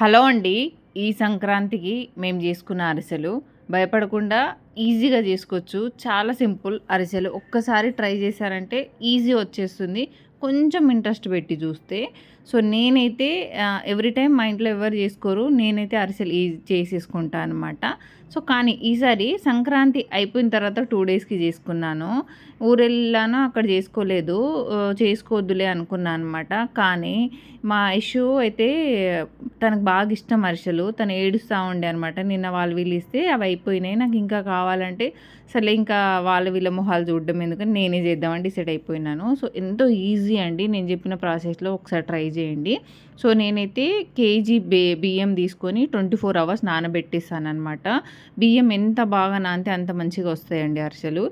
Hello అండి. ఈ సంక్రాంతికి మేము చేసుకున్న అరిసెలు భయపడకుండా ఈజీగా చేసుకోవచ్చు. చాలా సింపుల్ అరిసెలు. ఒక్కసారి ట్రై చేశారంటే ఈజీ వచ్చేస్తుంది. కొంచెం ఇంట్రెస్ట్ పెట్టి చూస్తే. సో, నేనైతే ఎవ్రీ టైమ్ మా ఇంట్లో ఎవరు చేసుకోరు. నేనైతే అరిసెలు చేసేసుకుంటా అనమాట. సో, కానీ ఈసారి సంక్రాంతి అయిపోయిన తర్వాత 2 డేస్‌కి చేసుకున్నాను. ఊరెళ్ళాను, అక్కడ చేసుకోలేదు. చేసుకోవద్దులే అనుకున్నా అనమాట. కానీ మా ఇష్యూ అయితే తనకు బాగా ఇష్టం అరిసెలు. తను ఏడుస్తా ఉండే అనమాట. నిన్న వాళ్ళు వీళ్ళు ఇస్తే అవి అయిపోయినాయి. నాకు ఇంకా కావాలంటే సర్లే ఇంకా వాళ్ళ వీళ్ళ మొహాలు చూడడం ఎందుకని నేనే చేద్దామని డిసైడ్ అయిపోయినాను. సో, ఎంతో ఈజీ అండి. నేను చెప్పిన ప్రాసెస్‌లో ఒకసారి ట్రై చేయండి. సో, నేనైతే కేజీ బియ్యం తీసుకొని 24 అవర్స్ నానబెట్టేసాననమాట. బియ్యం ఎంత బాగా నానితే అంత మంచిగా వస్తాయండి అరిసెలు.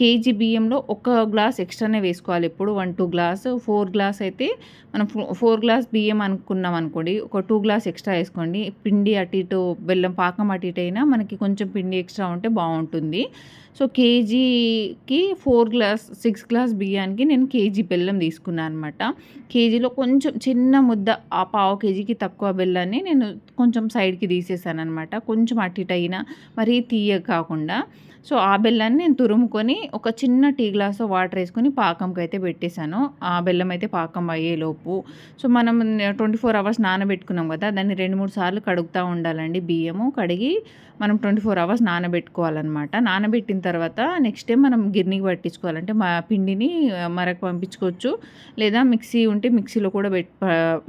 కేజీ బియ్యంలో ఒక గ్లాస్ ఎక్స్ట్రానే వేసుకోవాలి ఎప్పుడు. 1, 2 గ్లాస్ 4 గ్లాస్ అయితే మనం 4 గ్లాస్ బియ్యం అనుకున్నాం అనుకోండి, ఒక 2 గ్లాస్ ఎక్స్ట్రా వేసుకోండి. పిండి అటు ఇటు బెల్లం పాకం అటు ఇటు అయినా మనకి కొంచెం పిండి ఎక్స్ట్రా ఉంటే బాగుంటుంది. సో, కేజీకి 6 గ్లాస్ బియ్యానికి నేను కేజీ బెల్లం తీసుకున్నాను అనమాట. కేజీలో కొంచెం చిన్న ముద్ద ఆ పావు కేజీకి తక్కువ బెల్లాన్ని నేను కొంచెం సైడ్కి తీసేసాను అనమాట. కొంచెం అటు ఇటు అయినా మరీ తీయగా కాకుండా. సో, ఆ బెల్లాన్ని నేను తురుముకొని ఒక చిన్న టీ గ్లాసు వాటర్ వేసుకొని పాకంకి అయితే పెట్టేశాను. ఆ బెల్లం అయితే పాకం అయ్యేలోపు. సో, మనం 24 అవర్స్ నానబెట్టుకున్నాం కదా, దాన్ని 2, 3 సార్లు కడుగుతూ ఉండాలండి. బియ్యము కడిగి మనం 24 అవర్స్ నానబెట్టుకోవాలన్నమాట. నానబెట్టిన తర్వాత నెక్స్ట్ డే మనం గిర్నీకి పట్టించుకోవాలంటే మా పిండిని మరక పంపించుకోవచ్చు, లేదా మిక్సీ ఉంటే మిక్సీలో కూడా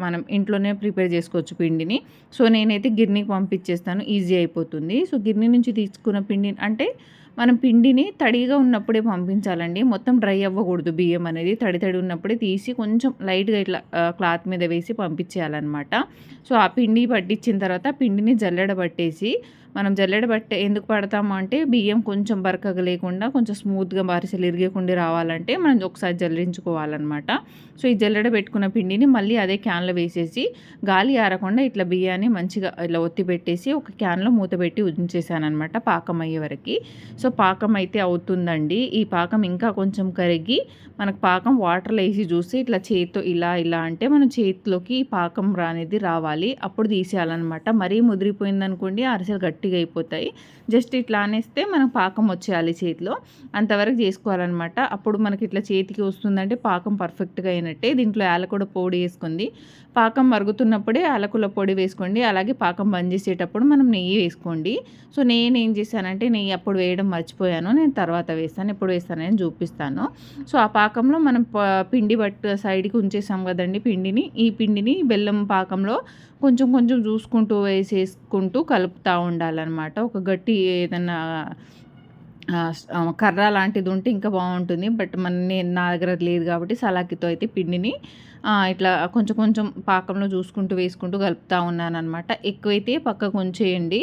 మనం ఇంట్లోనే ప్రిపేర్ చేసుకోవచ్చు పిండిని. సో, నేనైతే గిర్నీకి పంపించేస్తాను, ఈజీ అయిపోతుంది. సో, గిర్నీ నుంచి తీసుకున్న పిండిని అంటే మనం పిండిని తడిగా ఉన్నప్పుడే పంపించాలండి. మొత్తం డ్రై అవ్వకూడదు. బియ్యం అనేది తడి తడి ఉన్నప్పుడే తీసి కొంచెం లైట్‌గా ఇట్లా క్లాత్ మీద వేసి పంపించేయాలన్నమాట. సో, ఆ పిండి పట్టించిన తర్వాత పిండిని జల్లెడ పట్టేసి, మనం జల్లెడ పట్టే ఎందుకు పడతాము అంటే బియ్యం కొంచెం బరకగా లేకుండా కొంచెం స్మూత్‌గా అరిసెలు ఇరిగకుండా రావాలంటే మనం ఒకసారి జల్లించుకోవాలన్నమాట. సో, ఈ జల్లెడ పెట్టుకున్న పిండిని మళ్ళీ అదే క్యాన్‌లో వేసేసి గాలి ఆరకుండా ఇట్లా బియ్యాన్ని మంచిగా ఇట్లా ఒత్తి పెట్టేసి ఒక క్యాన్‌లో మూత పెట్టి ఉంచేసానన్నమాట పాకం అయ్యే వరకి. సో, పాకం అయితే అవుతుందండి. ఈ పాకం ఇంకా కొంచెం కరిగి మనకు పాకం వాటర్‌లో ఏసి చూస్తే ఇట్లా చేత్తో ఇలా ఇలా అంటే మన చేతిలోకి పాకం అనేది రావాలి. అప్పుడు తీసేయాలన్నమాట. మరీ ముదిరిపోయిందనుకోండి అరిసెలు గట్టిగా అయిపోతాయి. జస్ట్ ఇట్లా అనేస్తే మనకు పాకం వచ్చేయాలి చేతిలో. అంతవరకు చేసుకోవాలన్నమాట. అప్పుడు మనకి ఇట్లా చేతికి వస్తుందంటే పాకం పర్ఫెక్ట్‌గా అయినట్టే. దీంట్లో యాలకుల పొడి వేసుకుంది. పాకం మరుగుతున్నప్పుడే యాలకుల పొడి వేసుకోండి. అలాగే పాకం బంద్ చేసేటప్పుడు మనం నెయ్యి వేసుకోండి. సో, నేనేం చేశానంటే నెయ్యి అప్పుడు వేయడం మర్చిపోయాను. నేను తర్వాత వేస్తాను. ఎప్పుడు వేస్తానని చూపిస్తాను. సో, ఆ పాకంలో మనం పిండి సైడ్‌కి ఉంచేసాం కదండీ పిండిని. ఈ పిండిని బెల్లం పాకంలో కొంచెం కొంచెం చూసుకుంటూ వేసేసుకుంటూ కలుపుతూ ఉండాలన్నమాట. ఒక గట్టి ఏదన్నా కర్ర లాంటిది ఉంటే ఇంకా బాగుంటుంది. బట్ నా దగ్గర లేదు కాబట్టి సలాకితో అయితే పిండిని ఇట్లా కొంచెం కొంచెం పాకంలో చూసుకుంటూ వేసుకుంటూ కలుపుతూ ఉన్నానన్నమాట. ఎక్కువైతే పక్కకు ఉంచేయండి.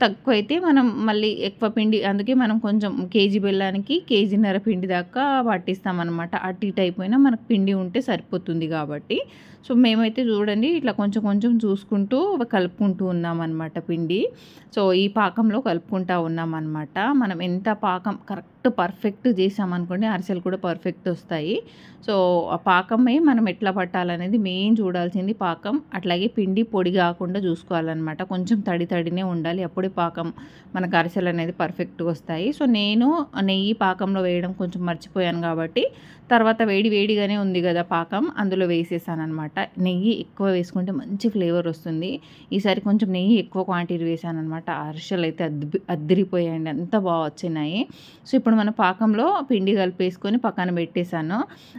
తక్కువైతే మనం మళ్ళీ ఎక్కువ పిండి, అందుకే మనం కొంచెం కేజీ బెల్లానికి కేజీన్నర పిండి దాకా పట్టిస్తామన్నమాట. అటు ఇటు అయిపోయినా మనకు పిండి ఉంటే సరిపోతుంది కాబట్టి. సో, మేమైతే చూడండి ఇట్లా కొంచెం కొంచెం చూసుకుంటూ కలుపుకుంటూ ఉన్నామన్నమాట పిండి. సో, ఈ పాకంలో కలుపుకుంటూ ఉన్నామన్నమాట. మనం ఎంత పాకం కరెక్ట్ పర్ఫెక్ట్ చేసామనుకోండి అరిసెలు కూడా పర్ఫెక్ట్ వస్తాయి. సో, ఆ పాకమే మనం ఎట్లా పట్టాలనేది మెయిన్ చూడాల్సింది పాకం. అట్లాగే పిండి పొడి కాకుండా చూసుకోవాలన్నమాట. కొంచెం తడి తడినే ఉండాలి. అప్పుడే పాకం మనకు అరిసెలు అనేది పర్ఫెక్ట్‌గా వస్తాయి. సో, నేను నెయ్యి పాకంలో వేయడం కొంచెం మర్చిపోయాను కాబట్టి తర్వాత వేడి వేడిగానే ఉంది కదా పాకం, అందులో వేసేసాననమాట. నెయ్యి ఎక్కువ వేసుకుంటే మంచి ఫ్లేవర్ వస్తుంది. ఈసారి కొంచెం నెయ్యి ఎక్కువ క్వాంటిటీ వేసాననమాట. అరిసెలు అయితే అద్దిరిపోయాయండి, అంత బాగా వచ్చినాయి. సో, ఇప్పుడు మన పాకంలో పిండి కలిపేసుకొని పక్కన పెట్టేశాను.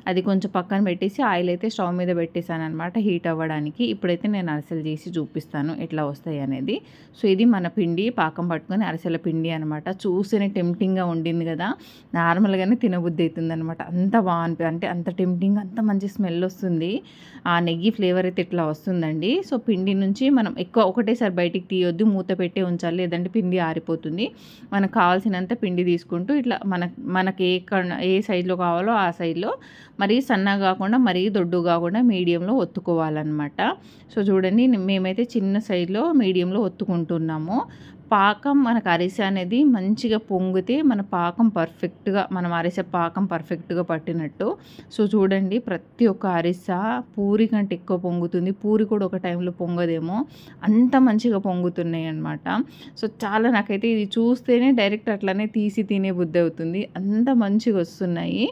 అది కొంచెం పక్కన పెట్టేసి ఆయిల్ అయితే స్టవ్ మీద పెట్టేశాను అనమాట హీట్ అవ్వడానికి. ఇప్పుడైతే నేను అరిసెలు చేసి చూపిస్తాను ఎట్లా వస్తాయి అనేది. సో, ఇది మన పిండి పాకం పట్టుకొని అరిసెల పిండి అనమాట. చూస్తేనే టెంప్టింగ్గా ఉండింది కదా, నార్మల్గానే తినబుద్ధి అవుతుంది అనమాట. అంత అంటే అంత టెంప్టింగ్, అంత మంచి స్మెల్ వస్తుంది. ఆ నెయ్యి ఫ్లేవర్ అయితే ఇట్లా వస్తుందండి. సో, పిండి నుంచి మనం ఎక్కువ ఒకటేసారి బయటికి తీయొద్దు, మూత పెట్టే ఉంచాలి, లేదంటే పిండి ఆరిపోతుంది. మనకు కావాల్సినంత పిండి తీసుకుంటూ ఇట్లా మనకి ఏ సైజులో కావాలో ఆ సైజులో, మరీ సన్నగా కాకుండా మరీ దొడ్డు కాకుండా మీడియంలో ఒత్తుకోవాలన్నమాట. సో, చూడండి మేమైతే చిన్న సైజులో మీడియంలో ఒత్తుకుంటున్నాము. పాకం మనకు అరిసె అనేది మంచిగా పొంగితే మన పాకం పర్ఫెక్ట్‌గా మనం అరిసె పాకం పర్ఫెక్ట్‌గా పట్టినట్టు. సో, చూడండి ప్రతి ఒక్క అరిసె పూరి కంటే ఎక్కువ పొంగుతుంది. పూరి కూడా ఒక టైంలో పొంగదేమో అంత మంచిగా పొంగుతున్నాయన్నమాట. సో, చాలా నాకైతే ఇది చూస్తేనే డైరెక్ట్ అట్లనే తీసి తినే బుద్ధి అవుతుంది. అంత మంచిగా వస్తున్నాయి.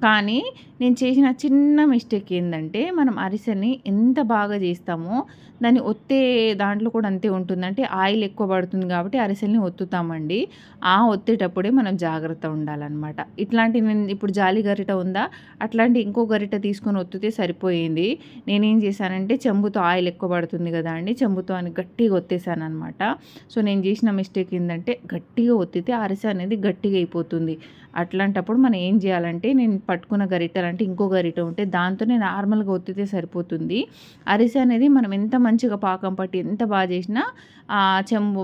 కానీ నేను చేసిన చిన్న మిస్టేక్ ఏందంటే మనం అరిసెని ఎంత బాగా చేస్తామో దాన్ని ఒత్తే దాంట్లో కూడా అంతే ఉంటుంది. అంటే ఆయిల్ ఎక్కువ పడుతుంది కాబట్టి అరిసెల్ని ఒత్తుతామండి. ఆ ఒత్తేటప్పుడే మనం జాగ్రత్త ఉండాలన్నమాట. ఇట్లాంటి నేను ఇప్పుడు జాలి గరిట ఉందా, అట్లాంటి ఇంకో గరిట తీసుకొని ఒత్తితే సరిపోయింది. నేనేం చేశానంటే చెంబుతో ఆయిల్ ఎక్కువ పడుతుంది కదా అండి, చెంబుతో అని గట్టిగా ఒత్తేసాననమాట. సో, నేను చేసిన మిస్టేక్ ఏంటంటే గట్టిగా ఒత్తితే అరిసె అనేది గట్టిగా అయిపోతుంది. అట్లాంటప్పుడు మనం ఏం చేయాలంటే నేను పట్టుకున్న గరిటెలు అంటే ఇంకో గరిట ఉంటే దాంతోనే నార్మల్‌గా ఒత్తితే సరిపోతుంది. అరిసె అనేది మనం ఎంత మంచిగా పాకం పట్టి ఎంత బాగా చేసినా చెంబు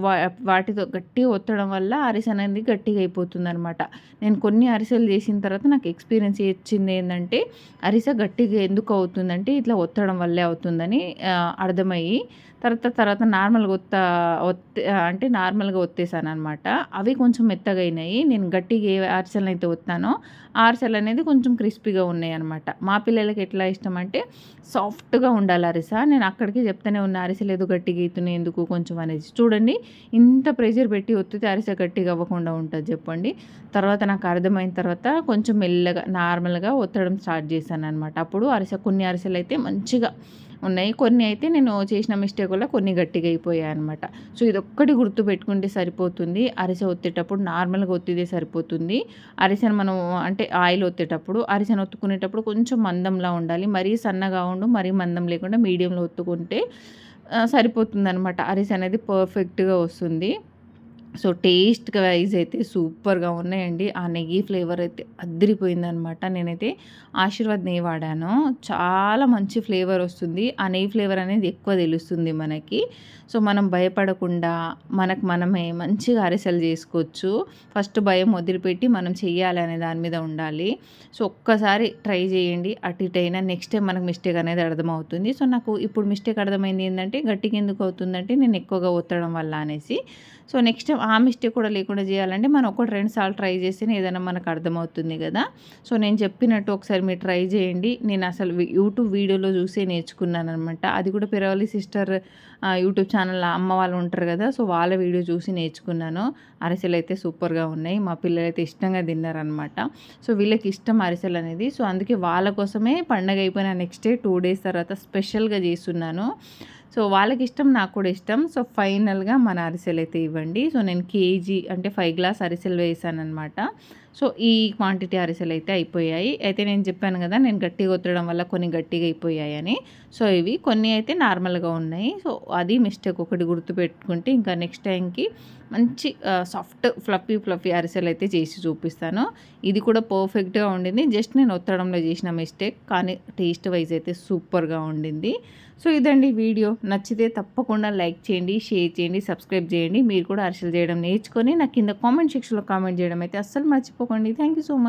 వాటితో గట్టిగా ఒత్తడం వల్ల అరిసె అనేది గట్టిగా అయిపోతుందనమాట. నేను కొన్ని అరిసెలు చేసిన తర్వాత నాకు ఎక్స్పీరియన్స్ వచ్చింది ఏంటంటే అరిసె గట్టిగా ఎందుకు అవుతుందంటే ఇట్లా ఒత్తడం వల్లే అవుతుందని అర్థమయ్యి తర్వాత నార్మల్‌గా అంటే నార్మల్‌గా ఒత్తేసాననమాట. అవి కొంచెం మెత్తగా అయినాయి. నేను గట్టిగా ఏ అరిసెలనైతే ఒత్తానో ఆ అరిసెలు అనేది కొంచెం క్రిస్పీగా ఉన్నాయన్నమాట. మా పిల్లలకి ఎట్లా ఇష్టం అంటే సాఫ్ట్‌గా ఉండాలి అరిసె. నేను అక్కడికి చెప్తూనే ఉన్నా అరిసెలు ఏదో గట్టిగా అయితున్నాయి ఎందుకు కొంచెం అనేసి. చూడండి ఇంత ప్రెషర్ పెట్టి ఒత్తితే అరిసె గట్టిగా అవ్వకుండా ఉంటది చెప్పండి. తర్వాత నాకు అర్థమైన తర్వాత కొంచెం మెల్లగా నార్మల్‌గా ఒత్తడం స్టార్ట్ చేశాననమాట. అప్పుడు కొన్ని అరిసెలైతే మంచిగా ఉన్నాయి. కొన్ని అయితే నేను చేసిన మిస్టేక్ వల్ల కొన్ని గట్టిగా అయిపోయాయన్నమాట. సో, ఇదొక్కటి గుర్తుపెట్టుకుంటే సరిపోతుంది. అరిసె ఒత్తేటప్పుడు నార్మల్‌గా ఒత్తితే సరిపోతుంది. అరిసెను మనం అంటే ఆయిల్ ఒత్తేటప్పుడు అరిసెను ఒత్తుకునేటప్పుడు కొంచెం మందంలా ఉండాలి. మరీ సన్నగా మరీ మందం లేకుండా మీడియంలో ఒత్తుకుంటే సరిపోతుందనమాట. అరిసె అనేది పర్ఫెక్ట్‌గా వస్తుంది. సో, టేస్ట్ వైజ్ అయితే సూపర్‌గా ఉన్నాయండి. ఆ నెయ్యి ఫ్లేవర్ అయితే అద్దిరిపోయిందనమాట. నేనైతే ఆశీర్వాద్ నెయ్యి వాడాను. చాలా మంచి ఫ్లేవర్ వస్తుంది. ఆ నెయ్యి ఫ్లేవర్ అనేది ఎక్కువ తెలుస్తుంది మనకి. సో, మనం భయపడకుండా మనకు మనమే మంచిగా అరిసెలు చేసుకోవచ్చు. ఫస్ట్ భయం వదిలిపెట్టి మనం చెయ్యాలి అనే దాని మీద ఉండాలి. సో, ఒక్కసారి ట్రై చేయండి. అటు ఇటు అయినా నెక్స్ట్ టైం మనకు మిస్టేక్ అనేది అర్థమవుతుంది. సో, నాకు ఇప్పుడు మిస్టేక్ అర్థమైంది ఏంటంటే గట్టిగా ఎందుకు అవుతుందంటే నేను ఎక్కువగా ఒత్తడం వల్ల అనేసి. సో, నెక్స్ట్ టైం ఆ మిస్టేక్ కూడా లేకుండా చేయాలంటే మనం 1, 2 సార్లు ట్రై చేస్తేనే ఏదైనా మనకు అర్థమవుతుంది కదా! సో, నేను చెప్పినట్టు ఒకసారి మీరు ట్రై చేయండి. నేను అసలు యూట్యూబ్ వీడియోలో చూసే నేర్చుకున్నాననమాట. అది కూడా పిరవలి సిస్టర్ యూట్యూబ్ ఛానల్ అమ్మ వాళ్ళు ఉంటారు కదా! సో, వాళ్ళ వీడియో చూసి నేర్చుకున్నాను. అరిసెలైతే సూపర్‌గా ఉన్నాయి. మా పిల్లలైతే ఇష్టంగా తిన్నారనమాట. సో, వీళ్ళకి ఇష్టం అరిసెలు అనేది. సో, అందుకే వాళ్ళ కోసమే పండగ అయిపోయిన నెక్స్ట్ డే 2 డేస్ తర్వాత స్పెషల్‌గా చేస్తున్నాను. సో, వాళ్ళకిష్టం నాకు కూడా ఇష్టం. సో, ఫైనల్‌గా మన అరిసెలైతే ఇవ్వండి. సో, నేను కేజీ అంటే 5 గ్లాస్ అరిసెలు వేసాననమాట. సో, ఈ క్వాంటిటీ అరిసెలైతే అయిపోయాయి. అయితే నేను చెప్పాను కదా! నేను గట్టిగా ఒత్తడం వల్ల కొన్ని గట్టిగా అయిపోయాయని. సో, ఇవి కొన్ని అయితే నార్మల్‌గా ఉన్నాయి. సో, అది మిస్టేక్ ఒకటి గుర్తుపెట్టుకుంటే ఇంకా నెక్స్ట్ టైంకి మంచి సాఫ్ట్ ఫ్లఫీ అరిసెలైతే చేసి చూపిస్తాను. ఇది కూడా పర్ఫెక్ట్‌గా ఉండింది. జస్ట్ నేను ఒత్తడంలో చేసిన మిస్టేక్. కానీ టేస్ట్ వైజ్ అయితే సూపర్‌గా ఉండింది. సో, ఇదండి వీడియో. నచ్చితే తప్పకుండా లైక్ చేయండి, షేర్ చేయండి, సబ్స్క్రైబ్ చేయండి. మీరు కూడా అరిసెలు చేయడం నేర్చుకొని నాకు కింద కామెంట్ సెక్షన్‌లో కామెంట్ చేయడం అయితే అస్సలు మర్చిపోకండి. Thank you so much.